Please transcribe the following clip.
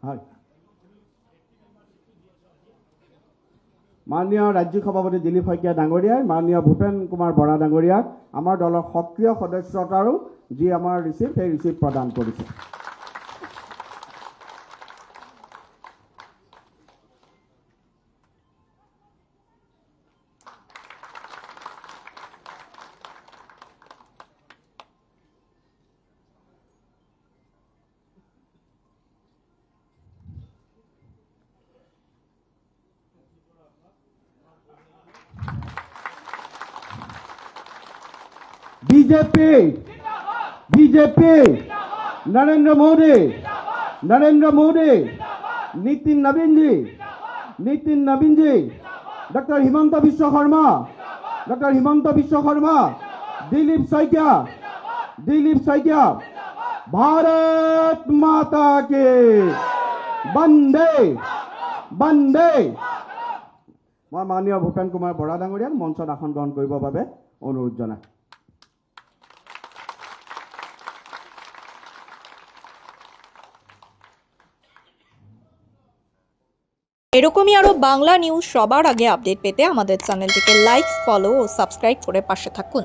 হয় মাননীয় ৰাজ্যিক সভাপতি দিলীপ শইকীয়া ডাঙৰীয়াই মাননীয় ভূপেন কুমাৰ বৰা ডাঙৰীয়াক আমাৰ দলৰ সক্ৰিয় সদস্যতাৰো যি আমাৰ ৰিচিপ্ট সেই ৰিচিপ্ট প্ৰদান কৰিছে। बीजेपी बीजेपी नरेंद्र मोदी नितिन नवीन जी डॉक्टर हिमंत विश्व शर्मा दिलीप शइकिया भारत माता के वंदे वंदे मैं माननीय भूपेन कुमार बरा डांगरियाक मंचत आसन ग्रहण करिবৰ বাবে অনুৰোধ জনাই। এৰকমই আৰো বাংলা নিউজ সবাৰ আগে আপডেট পেতে আমাদেৰ চ্যানেলটিকে লাইক, ফলো ও সাবস্ক্ৰাইব কৰে পাশে থাকুন।